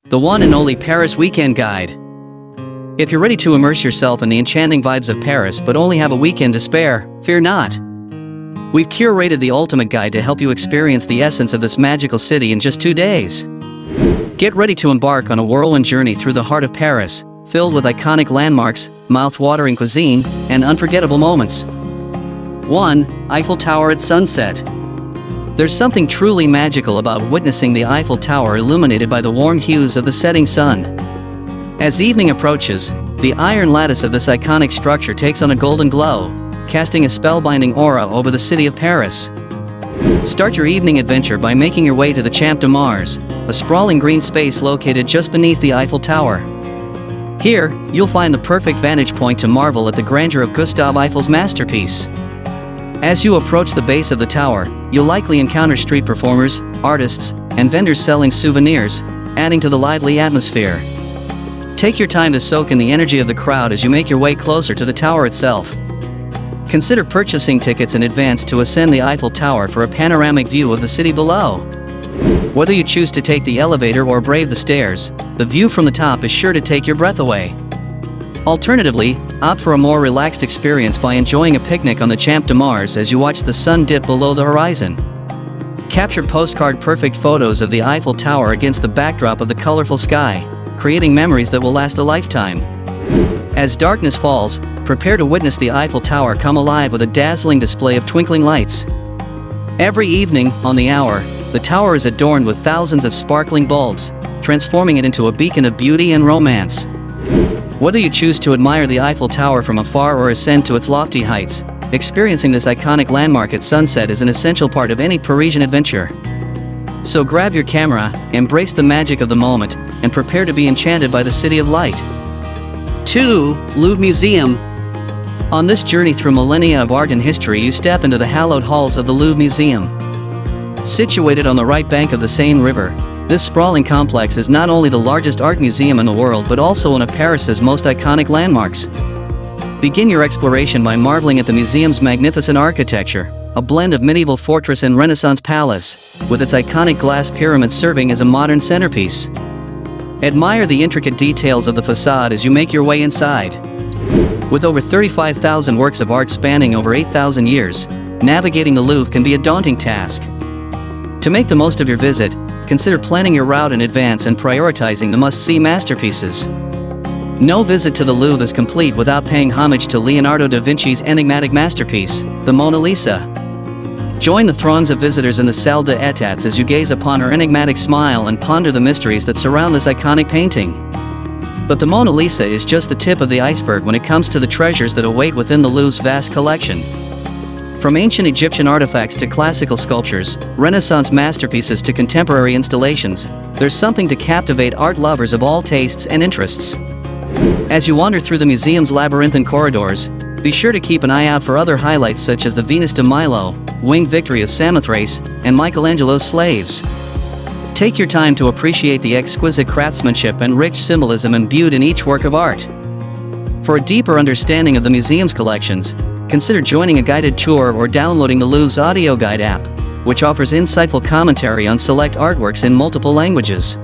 the one and only Paris Weekend Guide. If you're ready to immerse yourself in the enchanting vibes of Paris but only have a weekend to spare, fear not. We've curated the ultimate guide to help you experience the essence of this magical city in just 2 days. Get ready to embark on a whirlwind journey through the heart of Paris, filled with iconic landmarks, mouth-watering cuisine, and unforgettable moments. 1. Eiffel Tower at sunset. There's something truly magical about witnessing the Eiffel Tower illuminated by the warm hues of the setting sun. As evening approaches, the iron lattice of this iconic structure takes on a golden glow, casting a spellbinding aura over the city of Paris. Start your evening adventure by making your way to the Champ de Mars, a sprawling green space located just beneath the Eiffel Tower. Here, you'll find the perfect vantage point to marvel at the grandeur of Gustave Eiffel's masterpiece. As you approach the base of the tower, you'll likely encounter street performers, artists, and vendors selling souvenirs, adding to the lively atmosphere. Take your time to soak in the energy of the crowd as you make your way closer to the tower itself. Consider purchasing tickets in advance to ascend the Eiffel Tower for a panoramic view of the city below. Whether you choose to take the elevator or brave the stairs, the view from the top is sure to take your breath away. Alternatively, opt for a more relaxed experience by enjoying a picnic on the Champ de Mars as you watch the sun dip below the horizon. Capture postcard-perfect photos of the Eiffel Tower against the backdrop of the colorful sky, creating memories that will last a lifetime. As darkness falls, prepare to witness the Eiffel Tower come alive with a dazzling display of twinkling lights. Every evening, on the hour, the tower is adorned with thousands of sparkling bulbs, transforming it into a beacon of beauty and romance. Whether you choose to admire the Eiffel Tower from afar or ascend to its lofty heights, experiencing this iconic landmark at sunset is an essential part of any Parisian adventure. So grab your camera, embrace the magic of the moment, and prepare to be enchanted by the city of light. 2. Louvre Museum. On this journey through millennia of art and history, you step into the hallowed halls of the Louvre Museum. Situated on the right bank of the Seine River, this sprawling complex is not only the largest art museum in the world but also one of Paris's most iconic landmarks. Begin your exploration by marveling at the museum's magnificent architecture, a blend of medieval fortress and Renaissance palace, with its iconic glass pyramid serving as a modern centerpiece. Admire the intricate details of the facade as you make your way inside. With over 35,000 works of art spanning over 8,000 years, navigating the Louvre can be a daunting task. To make the most of your visit, consider planning your route in advance and prioritizing the must-see masterpieces. No visit to the Louvre is complete without paying homage to Leonardo da Vinci's enigmatic masterpiece, the Mona Lisa. Join the throngs of visitors in the Salle des États as you gaze upon her enigmatic smile and ponder the mysteries that surround this iconic painting. But the Mona Lisa is just the tip of the iceberg when it comes to the treasures that await within the Louvre's vast collection. From ancient Egyptian artifacts to classical sculptures, Renaissance masterpieces to contemporary installations, there's something to captivate art lovers of all tastes and interests. As you wander through the museum's labyrinthine corridors, be sure to keep an eye out for other highlights such as the Venus de Milo, Winged Victory of Samothrace, and Michelangelo's Slaves. Take your time to appreciate the exquisite craftsmanship and rich symbolism imbued in each work of art. For a deeper understanding of the museum's collections, consider joining a guided tour or downloading the Louvre's audio guide app, which offers insightful commentary on select artworks in multiple languages.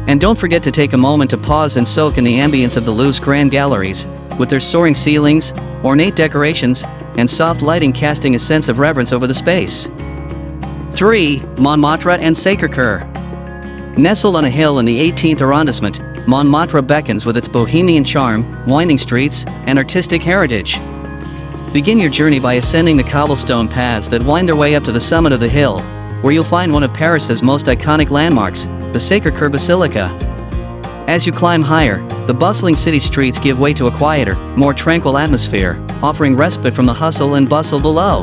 And don't forget to take a moment to pause and soak in the ambience of the Louvre's grand galleries, with their soaring ceilings, ornate decorations, and soft lighting casting a sense of reverence over the space. 3. Montmartre and Sacré-Cœur. Nestled on a hill in the 18th arrondissement, Montmartre beckons with its bohemian charm, winding streets, and artistic heritage. Begin your journey by ascending the cobblestone paths that wind their way up to the summit of the hill, where you'll find one of Paris's most iconic landmarks, the Sacré-Cœur Basilica. As you climb higher, the bustling city streets give way to a quieter, more tranquil atmosphere, offering respite from the hustle and bustle below.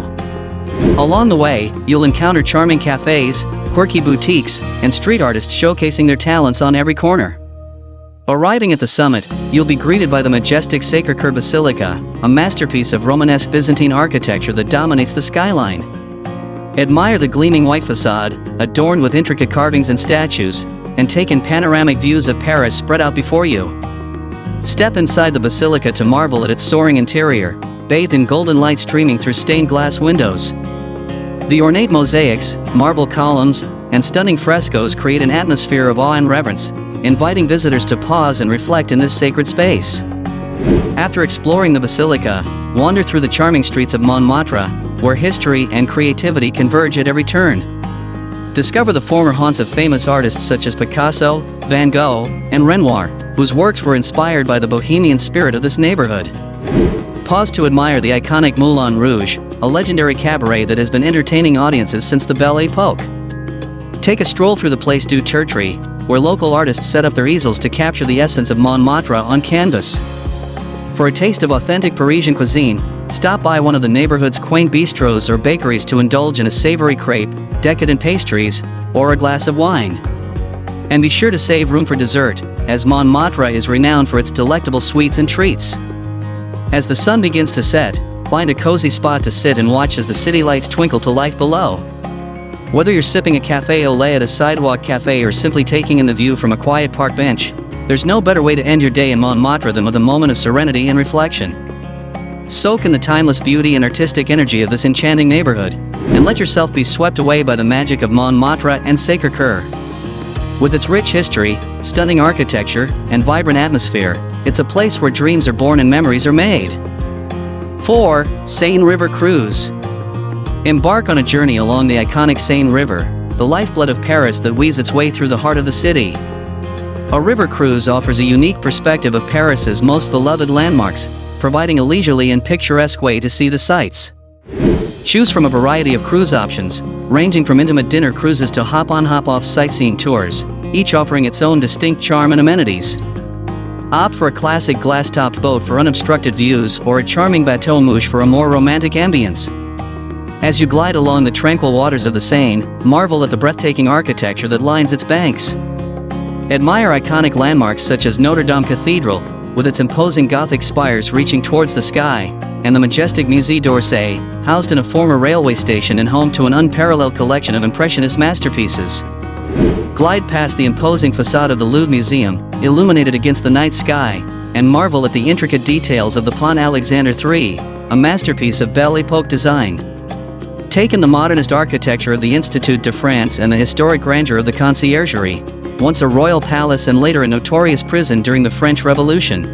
Along the way, you'll encounter charming cafes, quirky boutiques, and street artists showcasing their talents on every corner. Arriving at the summit, you'll be greeted by the majestic Sacré-Cœur Basilica, a masterpiece of Romanesque Byzantine architecture that dominates the skyline. Admire the gleaming white facade, adorned with intricate carvings and statues, and take in panoramic views of Paris spread out before you. Step inside the basilica to marvel at its soaring interior, bathed in golden light streaming through stained glass windows. The ornate mosaics, marble columns, and stunning frescoes create an atmosphere of awe and reverence, inviting visitors to pause and reflect in this sacred space. After exploring the basilica, wander through the charming streets of Montmartre, where history and creativity converge at every turn. Discover the former haunts of famous artists such as Picasso, Van Gogh, and Renoir, whose works were inspired by the bohemian spirit of this neighborhood. Pause to admire the iconic Moulin Rouge, a legendary cabaret that has been entertaining audiences since the Belle Époque. Take a stroll through the Place du Tertre, where local artists set up their easels to capture the essence of Montmartre on canvas. For a taste of authentic Parisian cuisine, stop by one of the neighborhood's quaint bistros or bakeries to indulge in a savory crepe, decadent pastries, or a glass of wine. And be sure to save room for dessert, as Montmartre is renowned for its delectable sweets and treats. As the sun begins to set, find a cozy spot to sit and watch as the city lights twinkle to life below. Whether you're sipping a café au lait at a sidewalk cafe or simply taking in the view from a quiet park bench, there's no better way to end your day in Montmartre than with a moment of serenity and reflection. Soak in the timeless beauty and artistic energy of this enchanting neighborhood, and let yourself be swept away by the magic of Montmartre and Sacré-Cœur. With its rich history, stunning architecture, and vibrant atmosphere, it's a place where dreams are born and memories are made. 4. Seine River Cruise. Embark on a journey along the iconic Seine River, the lifeblood of Paris that weaves its way through the heart of the city. A river cruise offers a unique perspective of Paris's most beloved landmarks, providing a leisurely and picturesque way to see the sights. Choose from a variety of cruise options, ranging from intimate dinner cruises to hop-on hop-off sightseeing tours, each offering its own distinct charm and amenities. Opt for a classic glass-topped boat for unobstructed views or a charming bateau mouche for a more romantic ambience. As you glide along the tranquil waters of the Seine, marvel at the breathtaking architecture that lines its banks. Admire iconic landmarks such as Notre Dame Cathedral, with its imposing Gothic spires reaching towards the sky, and the majestic Musée d'Orsay, housed in a former railway station and home to an unparalleled collection of Impressionist masterpieces. Glide past the imposing facade of the Louvre Museum, illuminated against the night sky, and marvel at the intricate details of the Pont Alexandre III, a masterpiece of Belle Époque design. Take in the modernist architecture of the Institut de France and the historic grandeur of the Conciergerie, once a royal palace and later a notorious prison during the French Revolution.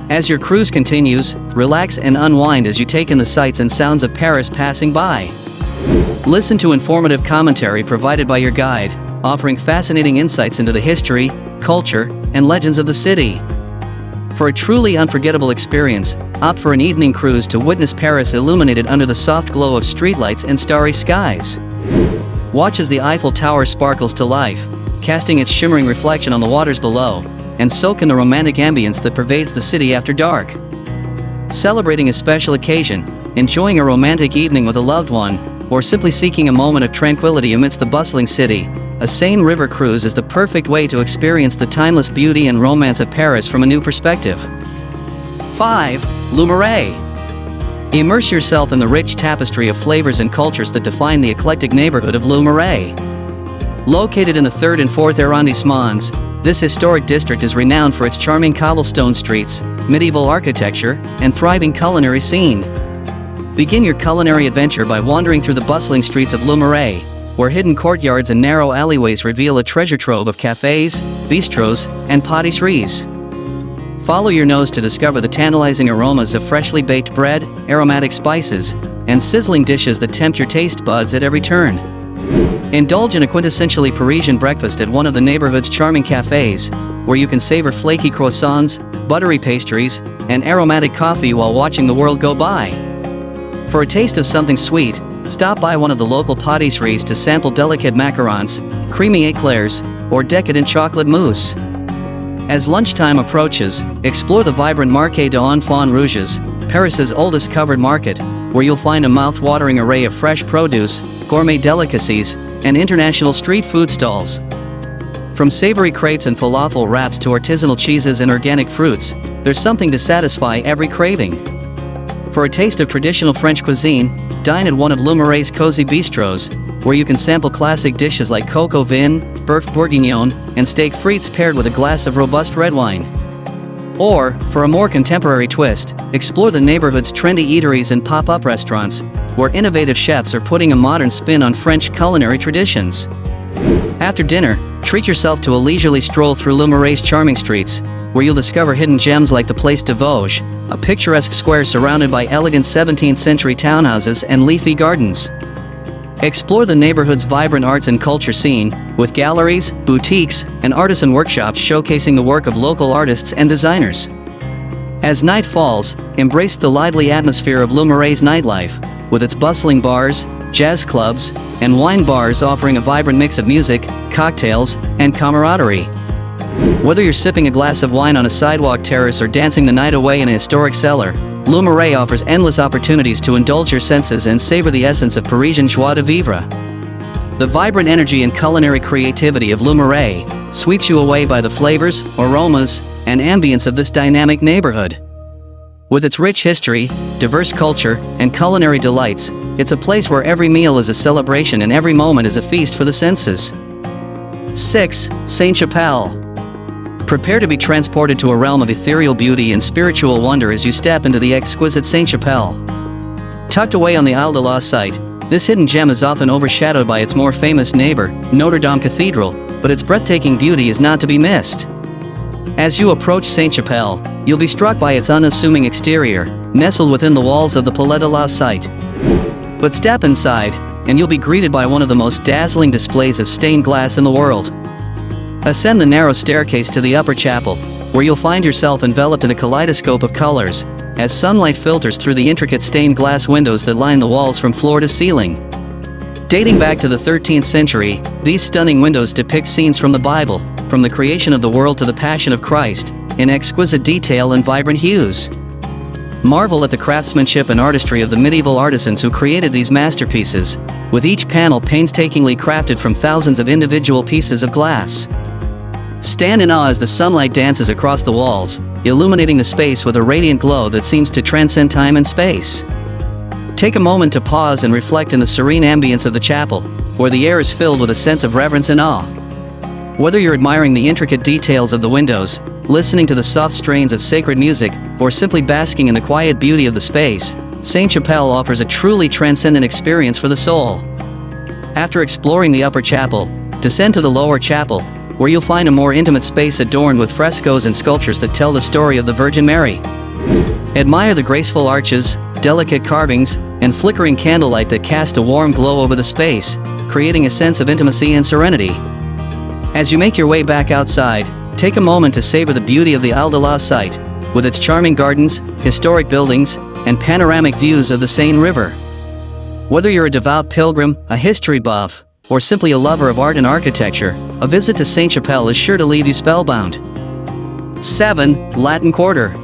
As your cruise continues, relax and unwind as you take in the sights and sounds of Paris passing by. Listen to informative commentary provided by your guide, offering fascinating insights into the history, culture, and legends of the city. For a truly unforgettable experience, opt for an evening cruise to witness Paris illuminated under the soft glow of streetlights and starry skies. Watch as the Eiffel Tower sparkles to life, casting its shimmering reflection on the waters below, and soak in the romantic ambience that pervades the city after dark. Celebrating a special occasion, enjoying a romantic evening with a loved one, or simply seeking a moment of tranquility amidst the bustling city, a Seine River cruise is the perfect way to experience the timeless beauty and romance of Paris from a new perspective. 5. Le Marais. Immerse yourself in the rich tapestry of flavors and cultures that define the eclectic neighborhood of Le Marais. Located in the 3rd and 4th arrondissements, this historic district is renowned for its charming cobblestone streets, medieval architecture, and thriving culinary scene. Begin your culinary adventure by wandering through the bustling streets of Le Marais, where hidden courtyards and narrow alleyways reveal a treasure trove of cafes, bistros, and pâtisseries. Follow your nose to discover the tantalizing aromas of freshly baked bread, aromatic spices, and sizzling dishes that tempt your taste buds at every turn. Indulge in a quintessentially Parisian breakfast at one of the neighborhood's charming cafes, where you can savor flaky croissants, buttery pastries, and aromatic coffee while watching the world go by. For a taste of something sweet, stop by one of the local pâtisseries to sample delicate macarons, creamy eclairs, or decadent chocolate mousse. As lunchtime approaches, explore the vibrant Marché d'Enfants Rouges, Paris's oldest covered market, where you'll find a mouth-watering array of fresh produce, gourmet delicacies, and international street food stalls. From savory crepes and falafel wraps to artisanal cheeses and organic fruits, there's something to satisfy every craving. For a taste of traditional French cuisine, dine at one of Le Marais' cozy bistros, where you can sample classic dishes like coq au vin, bœuf bourguignon, and steak frites paired with a glass of robust red wine. Or, for a more contemporary twist, explore the neighborhood's trendy eateries and pop-up restaurants, where innovative chefs are putting a modern spin on French culinary traditions. After dinner, treat yourself to a leisurely stroll through Le Marais' charming streets, where you'll discover hidden gems like the Place de Vosges, a picturesque square surrounded by elegant 17th-century townhouses and leafy gardens. Explore the neighborhood's vibrant arts and culture scene, with galleries, boutiques, and artisan workshops showcasing the work of local artists and designers. As night falls, embrace the lively atmosphere of Le Marais' nightlife, with its bustling bars, jazz clubs, and wine bars offering a vibrant mix of music, cocktails, and camaraderie. Whether you're sipping a glass of wine on a sidewalk terrace or dancing the night away in a historic cellar, Le Marais offers endless opportunities to indulge your senses and savor the essence of Parisian joie de vivre. The vibrant energy and culinary creativity of Le Marais sweeps you away by the flavors, aromas, and ambience of this dynamic neighborhood. With its rich history, diverse culture, and culinary delights, it's a place where every meal is a celebration and every moment is a feast for the senses. 6. Sainte-Chapelle. Prepare to be transported to a realm of ethereal beauty and spiritual wonder as you step into the exquisite Sainte-Chapelle. Tucked away on the Isle de la Cité, this hidden gem is often overshadowed by its more famous neighbor, Notre Dame Cathedral, but its breathtaking beauty is not to be missed. As you approach Sainte-Chapelle, you'll be struck by its unassuming exterior, nestled within the walls of the Palais de la Cité. But step inside, and you'll be greeted by one of the most dazzling displays of stained glass in the world. Ascend the narrow staircase to the upper chapel, where you'll find yourself enveloped in a kaleidoscope of colors, as sunlight filters through the intricate stained glass windows that line the walls from floor to ceiling. Dating back to the 13th century, these stunning windows depict scenes from the Bible, from the creation of the world to the Passion of Christ, in exquisite detail and vibrant hues. Marvel at the craftsmanship and artistry of the medieval artisans who created these masterpieces, with each panel painstakingly crafted from thousands of individual pieces of glass. Stand in awe as the sunlight dances across the walls, illuminating the space with a radiant glow that seems to transcend time and space. Take a moment to pause and reflect in the serene ambience of the chapel, where the air is filled with a sense of reverence and awe. Whether you're admiring the intricate details of the windows, listening to the soft strains of sacred music, or simply basking in the quiet beauty of the space, Sainte-Chapelle offers a truly transcendent experience for the soul. After exploring the upper chapel, descend to the lower chapel, where you'll find a more intimate space adorned with frescoes and sculptures that tell the story of the Virgin Mary. Admire the graceful arches, delicate carvings, and flickering candlelight that cast a warm glow over the space, creating a sense of intimacy and serenity. As you make your way back outside, take a moment to savor the beauty of the Isle de la Cité, with its charming gardens, historic buildings, and panoramic views of the Seine River. Whether you're a devout pilgrim, a history buff, or simply a lover of art and architecture, a visit to Sainte-Chapelle is sure to leave you spellbound. 7. Latin Quarter.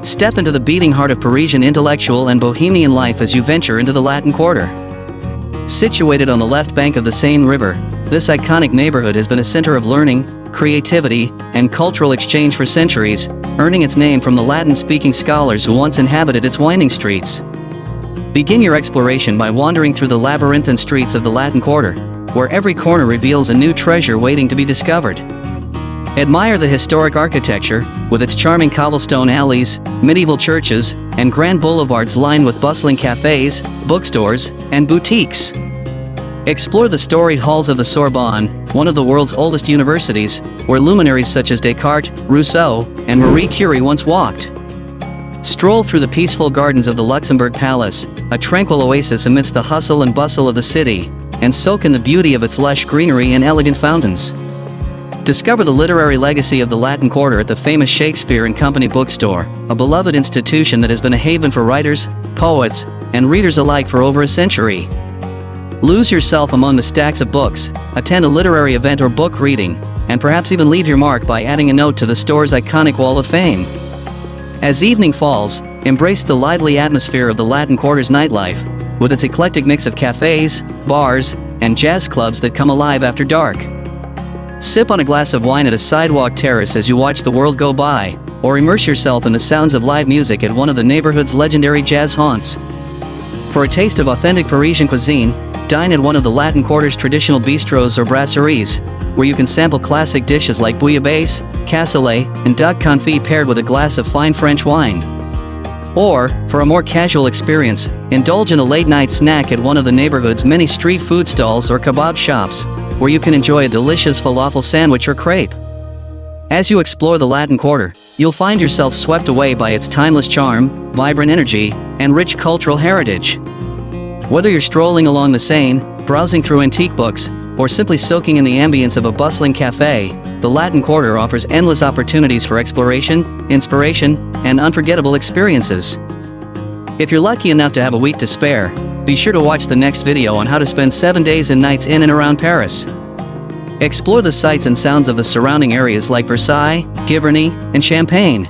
Step into the beating heart of Parisian intellectual and bohemian life as you venture into the Latin Quarter. Situated on the left bank of the Seine River, this iconic neighborhood has been a center of learning, creativity, and cultural exchange for centuries, earning its name from the Latin-speaking scholars who once inhabited its winding streets. Begin your exploration by wandering through the labyrinthine streets of the Latin Quarter, where every corner reveals a new treasure waiting to be discovered. Admire the historic architecture, with its charming cobblestone alleys, medieval churches, and grand boulevards lined with bustling cafes, bookstores, and boutiques. Explore the storied halls of the Sorbonne, one of the world's oldest universities, where luminaries such as Descartes, Rousseau, and Marie Curie once walked. Stroll through the peaceful gardens of the Luxembourg Palace, a tranquil oasis amidst the hustle and bustle of the city, and soak in the beauty of its lush greenery and elegant fountains. Discover the literary legacy of the Latin Quarter at the famous Shakespeare and Company bookstore, a beloved institution that has been a haven for writers, poets, and readers alike for over a century. Lose yourself among the stacks of books, attend a literary event or book reading, and perhaps even leave your mark by adding a note to the store's iconic Wall of Fame. As evening falls, embrace the lively atmosphere of the Latin Quarter's nightlife, with its eclectic mix of cafes, bars, and jazz clubs that come alive after dark. Sip on a glass of wine at a sidewalk terrace as you watch the world go by, or immerse yourself in the sounds of live music at one of the neighborhood's legendary jazz haunts. For a taste of authentic Parisian cuisine, dine at one of the Latin Quarter's traditional bistros or brasseries, where you can sample classic dishes like bouillabaisse, cassoulet, and duck confit paired with a glass of fine French wine. Or, for a more casual experience, indulge in a late-night snack at one of the neighborhood's many street food stalls or kebab shops, where you can enjoy a delicious falafel sandwich or crepe. As you explore the Latin Quarter, you'll find yourself swept away by its timeless charm, vibrant energy, and rich cultural heritage. Whether you're strolling along the Seine, browsing through antique books, or simply soaking in the ambience of a bustling cafe, the Latin Quarter offers endless opportunities for exploration, inspiration, and unforgettable experiences. If you're lucky enough to have a week to spare, be sure to watch the next video on how to spend 7 days and nights in and around Paris. Explore the sights and sounds of the surrounding areas like Versailles, Giverny, and Champagne.